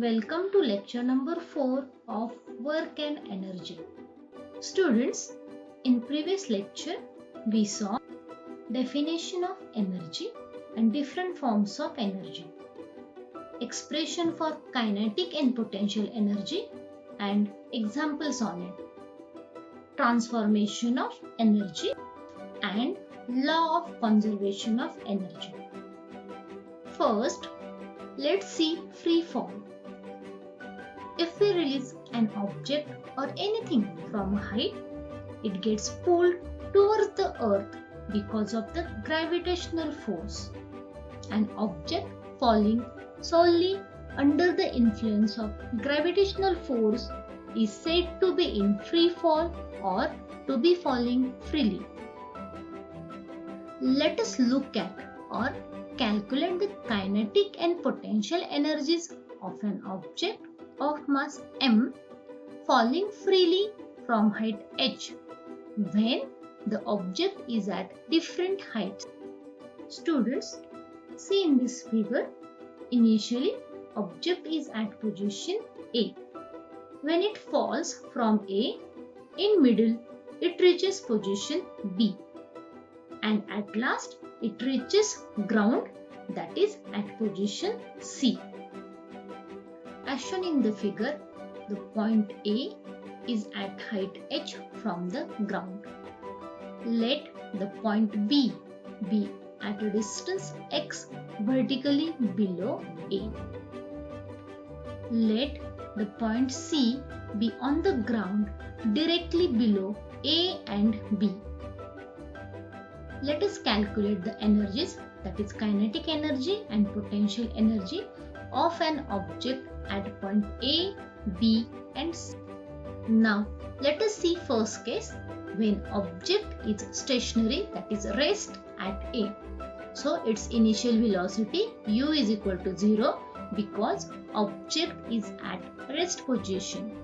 Welcome to lecture number 4 of Work and Energy. Students, in previous lecture we saw definition of energy and different forms of energy, expression for kinetic and potential energy and examples on it, transformation of energy and law of conservation of energy. First, let's see free fall. If we release an object or anything from a height, it gets pulled towards the earth because of the gravitational force. An object falling solely under the influence of gravitational force is said to be in free fall or to be falling freely. Let us look at or calculate the kinetic and potential energies of an object of mass m falling freely from height h when the object is at different heights. Students, see in this figure, initially object is at position A. When it falls from A, in middle it reaches position B and at last it reaches ground, that is at position C. As shown in the figure, the point A is at height h from the ground. Let the point B be at a distance x vertically below A. Let the point C be on the ground directly below A and B. Let us calculate the energies, that is kinetic energy and potential energy of an object at point A, B and C. Now let us see first case when object is stationary, that is rest at A. So its initial velocity u is equal to 0 because object is at rest position.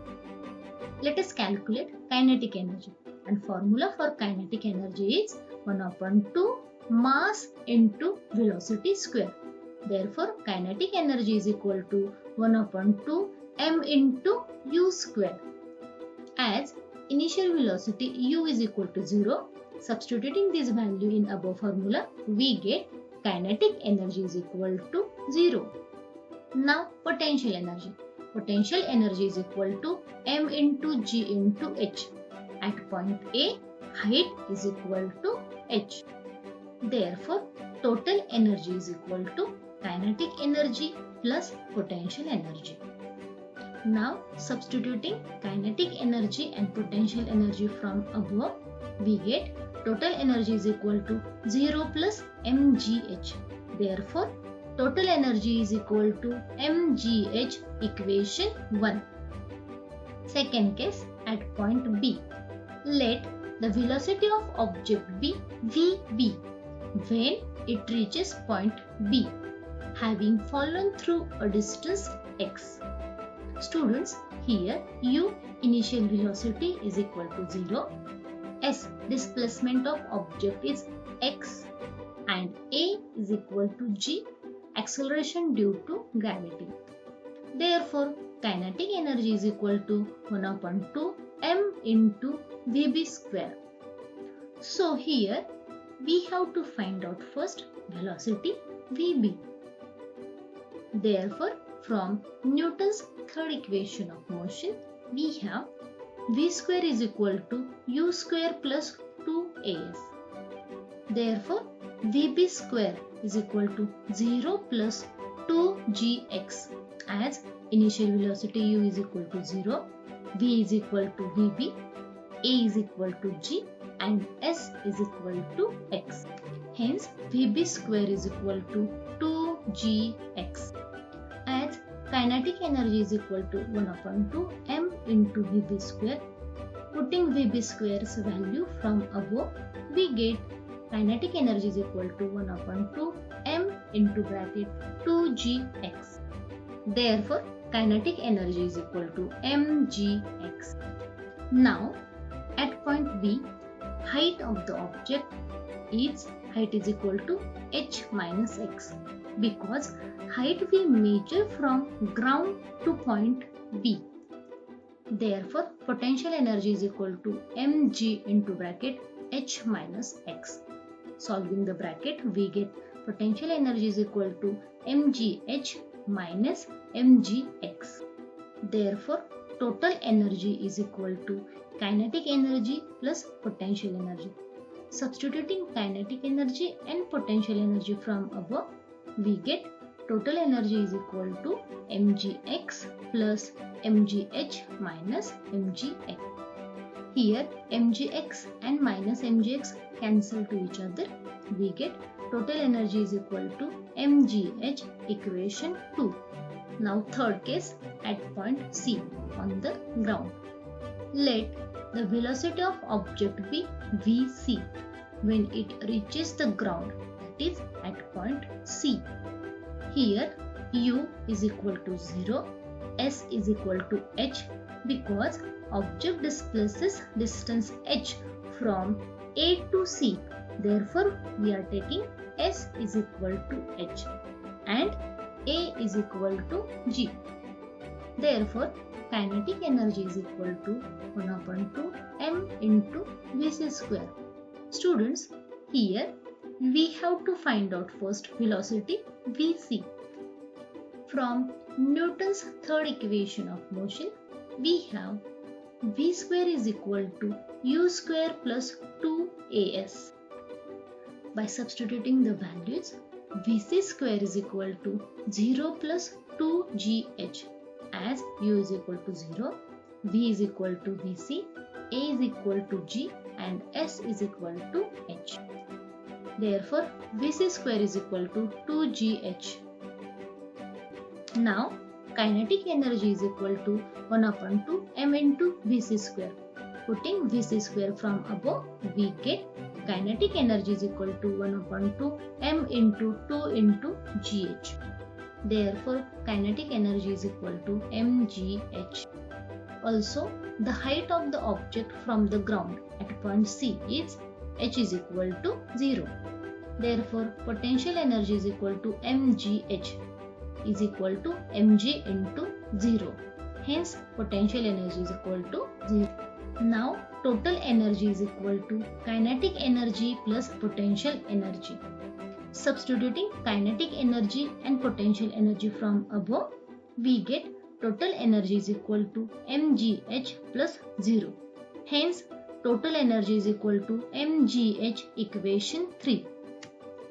Let us calculate kinetic energy, and formula for kinetic energy is 1/2 mass into velocity square. Therefore, kinetic energy is equal to 1/2 m into u square. As initial velocity u is equal to 0, substituting this value in above formula, we get kinetic energy is equal to 0. Now, potential energy. Potential energy is equal to m into g into h. At point A, height is equal to h. Therefore, total energy is equal to kinetic energy plus potential energy. Now, substituting kinetic energy and potential energy from above, we get total energy is equal to 0 plus mgh. Therefore, total energy is equal to mgh, equation 1. Second case, at point B. Let the velocity of object be vb when it reaches point B, having fallen through a distance x. Students, here u initial velocity is equal to 0, s displacement of object is x and a is equal to g, acceleration due to gravity. Therefore, kinetic energy is equal to 1/2 m into vb square. So here we have to find out first velocity vb. Therefore, from Newton's third equation of motion, we have v square is equal to u square plus 2as. Therefore, vb square is equal to 0 plus 2gx, as initial velocity u is equal to 0, v is equal to vb, a is equal to g and s is equal to x. Hence, vb square is equal to 2gx. As kinetic energy is equal to 1/2 m into vb square, putting vb square's value from above, we get kinetic energy is equal to 1/2 m into bracket 2gx. Therefore, kinetic energy is equal to mgx. Now, at point B, height of the object is height is equal to h minus x. because height we measure from ground to point B. Therefore, potential energy is equal to mg into bracket h minus x. Solving the bracket, we get potential energy is equal to mgh minus mgx. Therefore, total energy is equal to kinetic energy plus potential energy. Substituting kinetic energy and potential energy from above, we get total energy is equal to mgx plus mgh minus mgx. Here mgx and minus mgx cancel to each other. We get total energy is equal to mgh equation 2. Now third case at point C on the ground. Let the velocity of object be vc when it reaches the ground, that is at point C. Here u is equal to 0, s is equal to h because object displaces distance h from A to C. Therefore, we are taking s is equal to h and A is equal to g. Therefore, kinetic energy is equal to 1 upon 2 m into vc square. Students, here we have to find out first velocity vc. From Newton's third equation of motion, we have v square is equal to u square plus 2as. By substituting the values, vc square is equal to 0 plus 2gh as u is equal to 0, v is equal to vc, a is equal to g and s is equal to h. Therefore, vc square is equal to 2gh. Now, kinetic energy is equal to 1 upon 2 m into vc square. Putting vc square from above, we get kinetic energy is equal to 1 upon 2 m into 2 into gh. Therefore, kinetic energy is equal to mgh. Also, the height of the object from the ground at point C is h is equal to 0. Therefore, potential energy is equal to mgh is equal to mg into 0. Hence, potential energy is equal to 0. Now, total energy is equal to kinetic energy plus potential energy. Substituting kinetic energy and potential energy from above, we get total energy is equal to mgh plus 0. Hence, total energy is equal to mgh equation 3.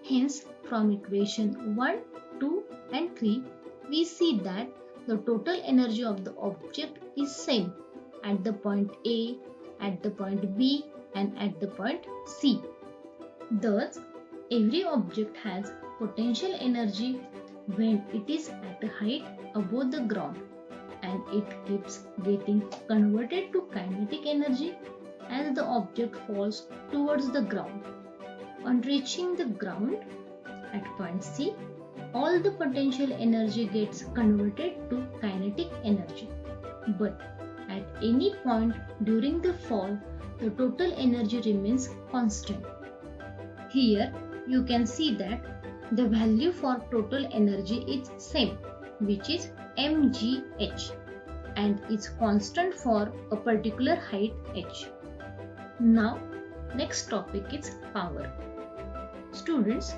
Hence, from equation 1, 2 and 3, we see that the total energy of the object is same at the point A, at the point B and at the point C. Thus, every object has potential energy when it is at a height above the ground and it keeps getting converted to kinetic energy as the object falls towards the ground. On reaching the ground at point C, all the potential energy gets converted to kinetic energy. But at any point during the fall, the total energy remains constant. Here you can see that the value for total energy is same, which is mgh, and is constant for a particular height h. Now, next topic is power. Students,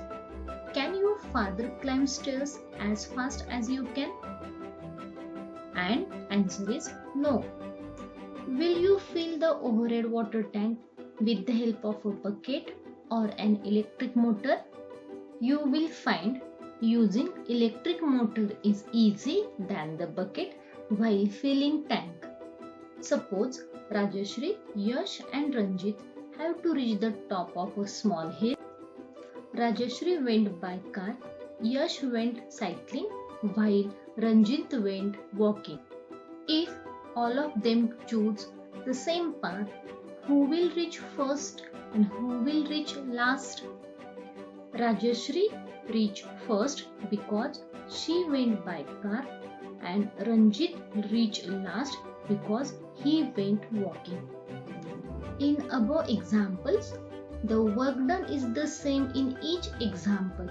can your father climb stairs as fast as you can? And answer is no. Will you fill the overhead water tank with the help of a bucket or an electric motor? You will find using electric motor is easy than the bucket while filling tank. Suppose Rajashri, Yash and Ranjit have to reach the top of a small hill. Rajashri went by car, Yash went cycling while Ranjit went walking. If all of them choose the same path, who will reach first and who will reach last? Rajashri reached first because she went by car, and Ranjit reached last because he went walking. In above examples, the work done is the same in each example,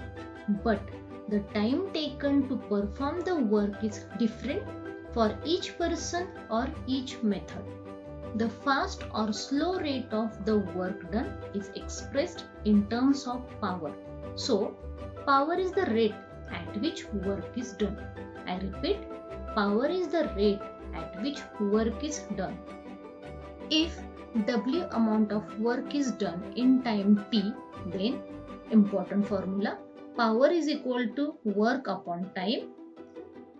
but the time taken to perform the work is different for each person or each method. The fast or slow rate of the work done is expressed in terms of power. So, power is the rate at which work is done. I repeat, power is the rate at which work is done. If W amount of work is done in time T, then important formula, power is equal to work upon time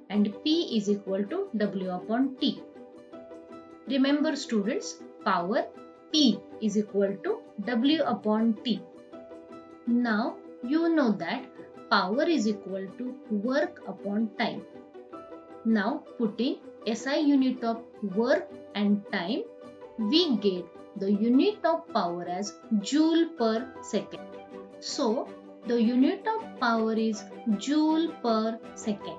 and P is equal to W upon T. Remember students, power P is equal to W upon T. Now you know that power is equal to work upon time. Now putting SI unit of work and time, we get the unit of power as joule per second. So the unit of power is joule per second.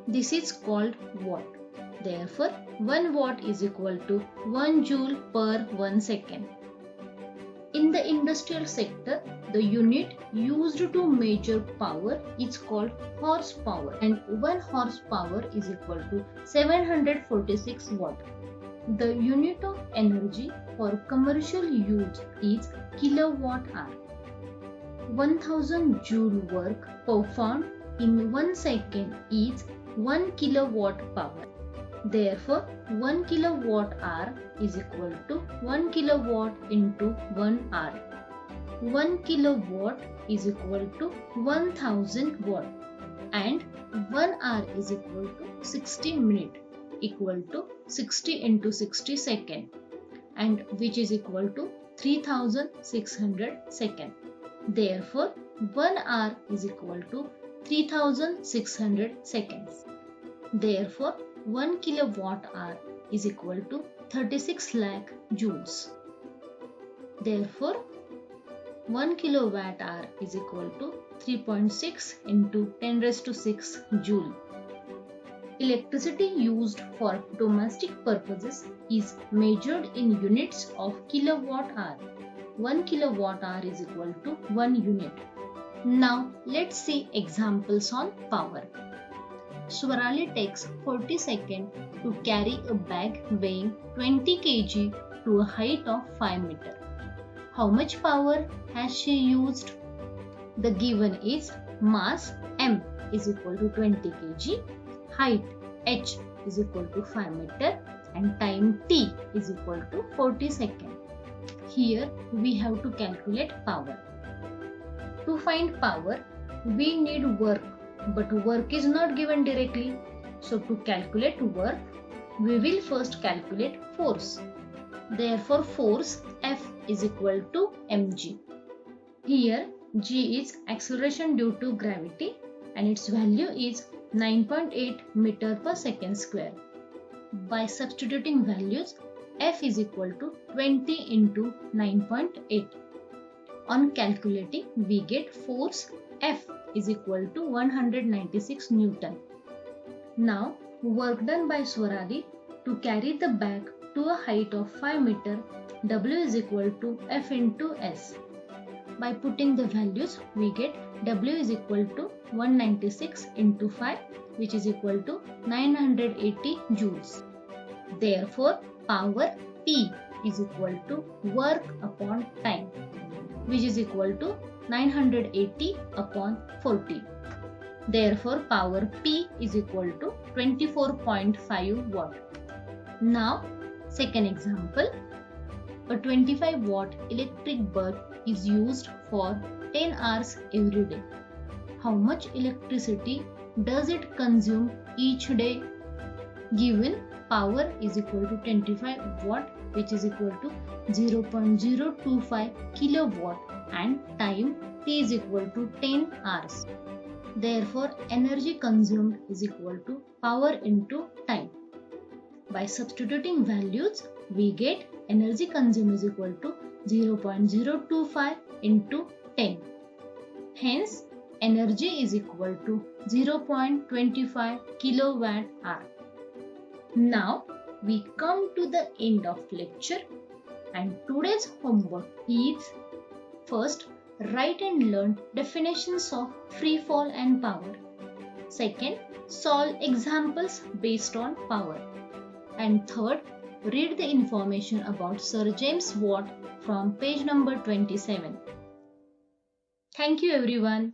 This is called watt. Therefore, 1 watt is equal to 1 joule per 1 second. In the industrial sector, the unit used to measure power is called horsepower, and 1 horsepower is equal to 746 watt. The unit of energy for commercial use is kilowatt hour. 1000 joule work performed in 1 second is 1 kilowatt power. Therefore, 1 kilowatt hour is equal to 1 kilowatt into 1 hour. 1 kilowatt is equal to 1000 watt and 1 hour is equal to 60 minutes equal to 60 into 60 second, and which is equal to 3600 second. Therefore, 1 hour is equal to 3600 seconds. Therefore, 1 kilowatt hour is equal to 36 lakh joules. Therefore, 1 kilowatt hour is equal to 3.6 into 10 raised to 6 joule. Electricity used for domestic purposes is measured in units of kilowatt hour. 1 kilowatt hour is equal to 1 unit. Now let's see examples on power. Swarali takes 40 seconds to carry a bag weighing 20 kg to a height of 5 meters. How much power has she used? The given is mass m is equal to 20 kg, height h is equal to 5 meters and time t is equal to 40 seconds. Here we have to calculate power. To find power, we need work, but work is not given directly. So to calculate work, we will first calculate force. Therefore, force F is equal to mg. Here g is acceleration due to gravity and its value is 9.8 meter per second square. By substituting values, F is equal to 20 into 9.8. On calculating, we get force F is equal to 196 Newton. Now, work done by Swarali to carry the bag to a height of 5 meter, W is equal to F into S. By putting the values, we get W is equal to 196 into 5, which is equal to 980 joules. Therefore, power P is equal to work upon time, which is equal to 980 upon 40. Therefore, power P is equal to 24.5 watt. Now, second example. A 25 watt electric bulb is used for 10 hours every day. How much electricity does it consume each day? Given power is equal to 25 watt, which is equal to 0.025 kilowatt, and time T is equal to 10 hours. Therefore, energy consumed is equal to power into time. By substituting values, we get energy consumed is equal to 0.025 into 10. Hence, energy is equal to 0.25 kilowatt hour. Now, we come to the end of lecture, and today's homework is: first, write and learn definitions of free fall and power. Second, solve examples based on power. And third, read the information about Sir James Watt from page number 27. Thank you everyone.